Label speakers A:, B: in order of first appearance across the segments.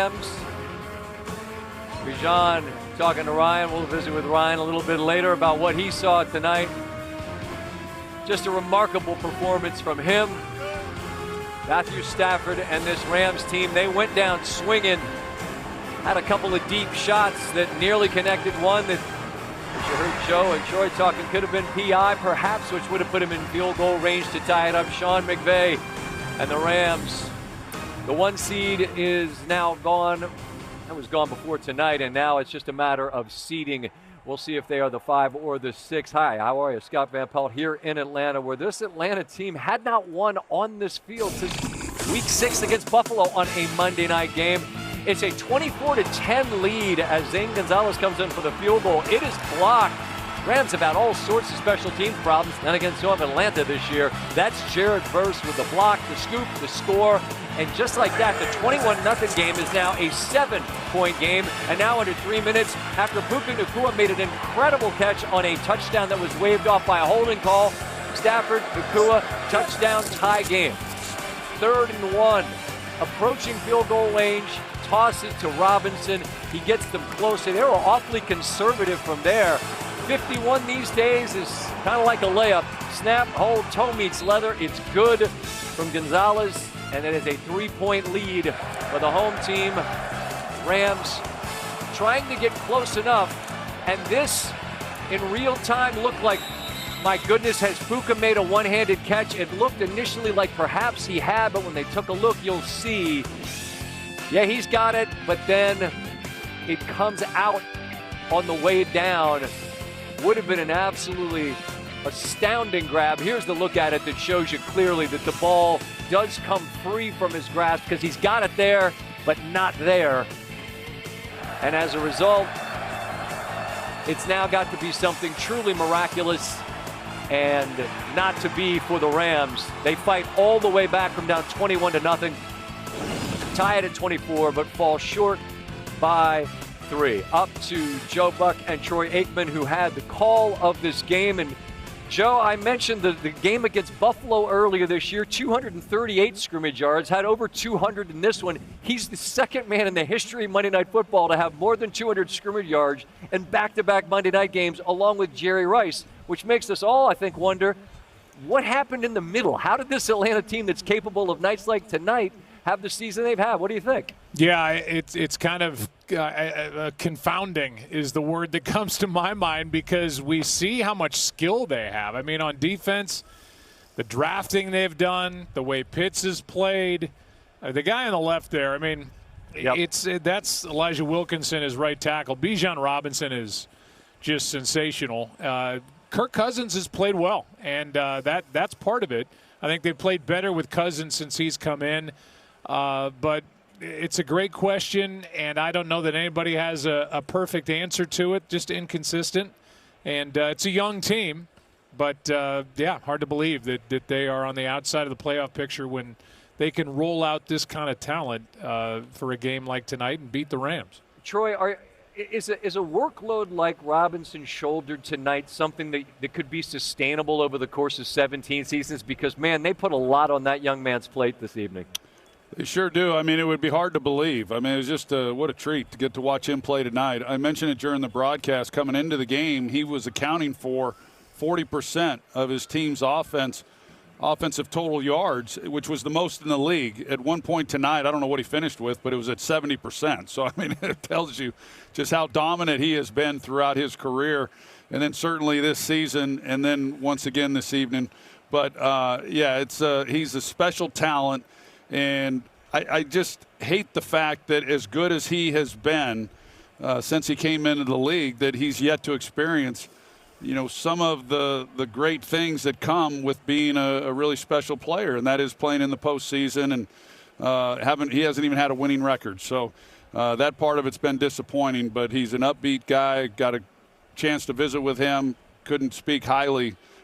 A: Rams. Bijan talking to Ryan. We'll visit with Ryan a little bit later about what he saw tonight. Just a remarkable performance from him. Matthew Stafford and this Rams team, they went down swinging. Had a couple of deep shots that nearly connected. One that, as you heard Joe and Troy talking, could have been PI perhaps, which would have put him in field goal range to tie it up. Sean McVay and the Rams. The 1 seed is now gone. That was gone before tonight, and now it's just a matter of seeding. We'll see if they are the 5 or the 6. Hi, how are you? Scott Van Pelt here in Atlanta, where this Atlanta team had not won on this field since Week 6 against Buffalo on a Monday night game. It's a 24-10 lead as Zane Gonzalez comes in for the field goal. It is blocked. Rams have had all sorts of special teams problems. Then again, so have Atlanta this year. That's Jared Verse with the block, the scoop, the score. And just like that, the 21-0 game is now a 7-point game. And now under 3 minutes, after Puka Nacua made an incredible catch on a touchdown that was waved off by a holding call, Stafford, Nacua, touchdown, tie game. 3rd and 1, approaching field goal range, toss it to Robinson. He gets them closer. They were awfully conservative from there. 51 these days is kind of like a layup. Snap, hold, toe meets leather. It's good from Gonzalez, and it is a 3-point lead for the home team. Rams trying to get close enough, and this in real time looked like, my goodness, has Puka made a one-handed catch? It looked initially like perhaps he had, but when they took a look, you'll see, yeah, he's got it, but then it comes out on the way down. Would have been an absolutely astounding grab. Here's the look at it that shows you clearly that the ball does come free from his grasp because he's got it there, but not there. And as a result, it's now got to be something truly miraculous and not to be for the Rams. They fight all the way back from down 21-0, tie it at 24, but fall short by 3. Up to Joe Buck and Troy Aikman, who had the call of this game. And Joe, I mentioned the game against Buffalo earlier this year, 238 scrimmage yards, had over 200 in this one. He's the second man in the history of Monday Night Football to have more than 200 scrimmage yards in back-to-back Monday night games, along with Jerry Rice, which makes us all, I think, wonder, what happened in the middle? How did this Atlanta team that's capable of nights like tonight have the season they've had? What do you think?
B: Yeah, it's kind of confounding is the word that comes to my mind, because we see how much skill they have. I mean, on defense, the drafting they've done, the way Pitts has played, the guy on the left there, I mean,
A: yep.
B: That's Elijah Wilkinson as right tackle. Bijan Robinson is just sensational. Kirk Cousins has played well, and that's part of it. I think they've played better with Cousins since he's come in. But it's a great question, and I don't know that anybody has a perfect answer to it, just inconsistent. And it's a young team, but, yeah, hard to believe that they are on the outside of the playoff picture when they can roll out this kind of talent for a game like tonight and beat the Rams.
A: Troy, is a workload like Robinson shouldered tonight something that could be sustainable over the course of 17 seasons? Because, man, they put a lot on that young man's plate this evening.
C: They sure do. I mean, it would be hard to believe. I mean, it was just what a treat to get to watch him play tonight. I mentioned it during the broadcast. Coming into the game, he was accounting for 40% of his team's offensive total yards, which was the most in the league. At one point tonight, I don't know what he finished with, but it was at 70%. So, I mean, it tells you just how dominant he has been throughout his career, and then certainly this season, and then once again this evening. But, yeah, he's a special talent. And I just hate the fact that as good as he has been since he came into the league, that he's yet to experience, some of the great things that come with being a really special player, and that is playing in the postseason. And he hasn't even had a winning record. So that part of it's been disappointing, but he's an upbeat guy. Got a chance to visit with him. Couldn't speak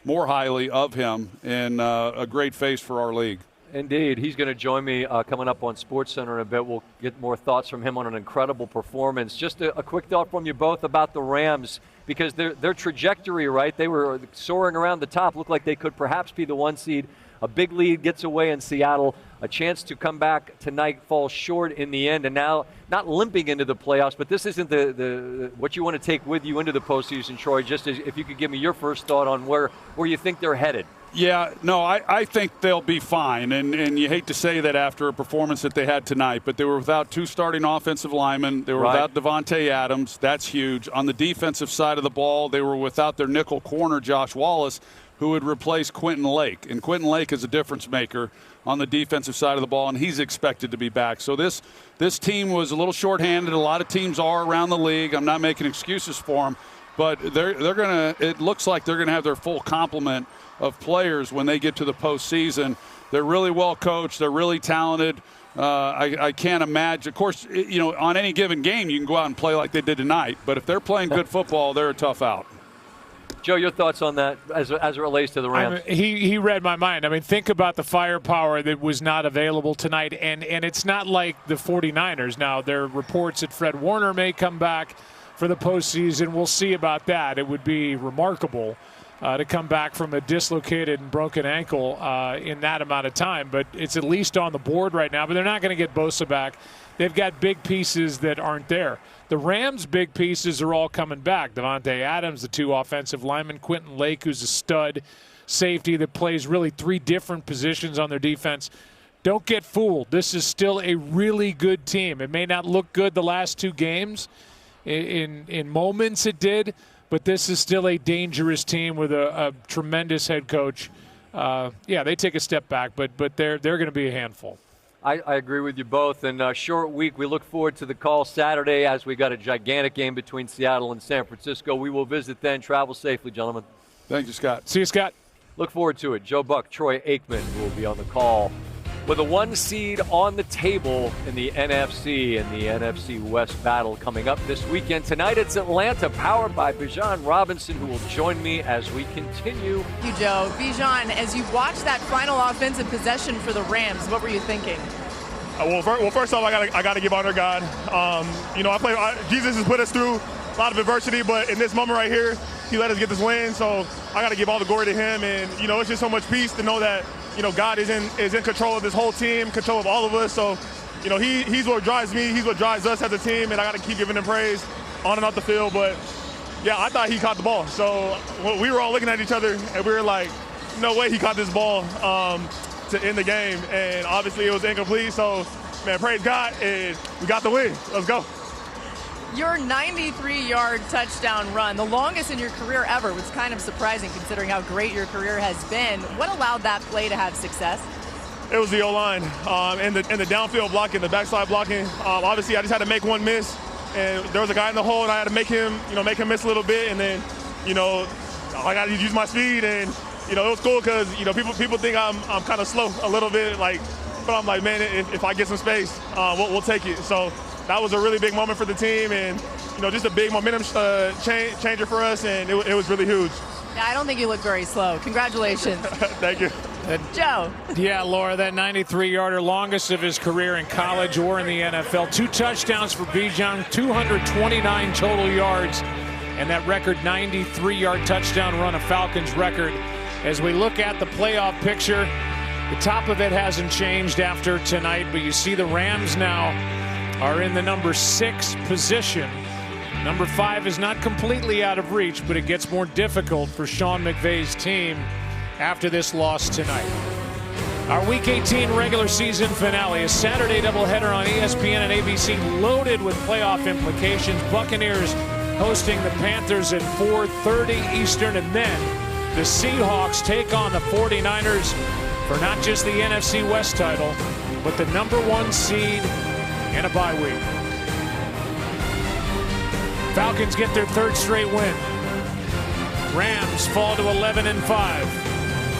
C: more highly of him, and a great face for our league.
A: Indeed. He's going to join me coming up on SportsCenter in a bit. We'll get more thoughts from him on an incredible performance. Just a quick thought from you both about the Rams, because their trajectory, right, they were soaring around the top, looked like they could perhaps be the 1 seed a big lead gets away in Seattle. A chance to come back tonight, falls short in the end, and now not limping into the playoffs, but this isn't the what you want to take with you into the postseason, Troy. Just if you could give me your first thought on where you think they're headed.
C: Yeah, no, I think they'll be fine, and you hate to say that after a performance that they had tonight, but they were without 2 starting offensive linemen. They were without Devontae Adams. That's huge. On the defensive side of the ball, they were without their nickel corner, Josh Wallace, who would replace Quentin Lake. And Quentin Lake is a difference maker on the defensive side of the ball, and he's expected to be back. So this team was a little shorthanded. A lot of teams are around the league. I'm not making excuses for them, but they're going to – it looks like they're going to have their full complement of players when they get to the postseason. They're really well coached. They're really talented. I can't imagine. Of course, on any given game, you can go out and play like they did tonight. But if they're playing good football, they're a tough out.
A: Joe, your thoughts on that as it relates to the Rams?
B: He read my mind. I mean, think about the firepower that was not available tonight. And it's not like the 49ers. Now, there are reports that Fred Warner may come back for the postseason. We'll see about that. It would be remarkable to come back from a dislocated and broken ankle in that amount of time. But it's at least on the board right now. But they're not going to get Bosa back. They've got big pieces that aren't there. The Rams' big pieces are all coming back. Devontae Adams, the 2 offensive linemen, Quentin Lake, who's a stud safety that plays really 3 different positions on their defense. Don't get fooled. This is still a really good team. It may not look good the last 2 games. In moments it did. But this is still a dangerous team with a tremendous head coach. They take a step back, but they're going to be a handful.
A: I agree with you both. And short week, we look forward to the call Saturday as we got a gigantic game between Seattle and San Francisco. We will visit then. Travel safely, gentlemen.
C: Thank you, Scott.
B: See you, Scott.
A: Look forward to it. Joe Buck, Troy Aikman will be on the call with a 1 seed on the table in the NFC and the NFC West battle coming up this weekend. Tonight it's Atlanta, powered by Bijan Robinson, who will join me as we continue.
D: Thank you, Joe. Bijan, as you watch that final offensive possession for the Rams, what were you thinking?
E: Well, first off, I got to give honor to God. Jesus has put us through a lot of adversity, but in this moment right here, He let us get this win. So I got to give all the glory to Him, and it's just so much peace to know that God is in control of this whole team, control of all of us. So He's what drives me, He's what drives us as a team, and I got to keep giving Him praise on and off the field. But yeah, I thought He caught the ball. So we were all looking at each other, and we were like, no way He caught this ball to end the game, and obviously it was incomplete. So, man, praise God, and we got the win. Let's go.
D: Your 93-yard touchdown run, the longest in your career ever, was kind of surprising considering how great your career has been. What allowed that play to have success?
E: It was the O-line and the downfield blocking, the backside blocking. Obviously, I just had to make one miss, and there was a guy in the hole, and I had to make him miss a little bit, and then, I got to use my speed, and it was cool because people think I'm kind of slow a little bit, but I'm like, man, if I get some space, we'll take it. So that was a really big moment for the team, and just a big momentum changer for us, and it was really huge.
D: Yeah, I don't think you look very slow. Congratulations.
E: Thank you.
D: Joe.
B: Yeah, Laura, that 93-yarder, longest of his career in college or in the NFL. 2 touchdowns for Bijan, 229 total yards, and that record 93-yard touchdown run, a Falcons record. As we look at the playoff picture, the top of it hasn't changed after tonight, but you see the Rams now are in the number 6 position. Number 5 is not completely out of reach, but it gets more difficult for Sean McVay's team after this loss tonight. Our Week 18 regular season finale, a Saturday doubleheader on ESPN and ABC, loaded with playoff implications. Buccaneers hosting the Panthers at 4:30 Eastern, and then the Seahawks take on the 49ers for not just the NFC West title, but the number 1 seed and a bye week. Falcons get their 3rd straight win. Rams fall to 11-5.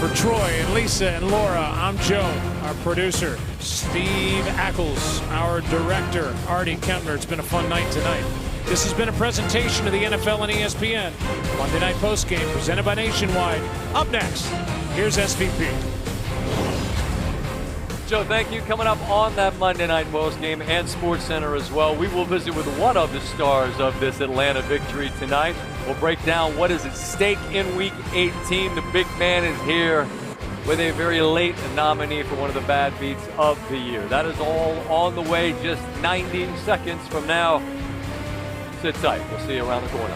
B: For Troy and Lisa and Laura, I'm Joe, our producer, Steve Ackles, our director, Artie Kempner. It's been a fun night tonight. This has been a presentation of the NFL and ESPN Monday Night Postgame, presented by Nationwide. Up next, here's SVP.
A: Joe, thank you. Coming up on that Monday Night Postgame and SportsCenter as well, we will visit with one of the stars of this Atlanta victory tonight. We'll break down what is at stake in Week 18. The big man is here. with a very late nominee for one of the bad beats of the year. That is all on the way just 90 seconds from now. Sit tight. We'll see you around the corner.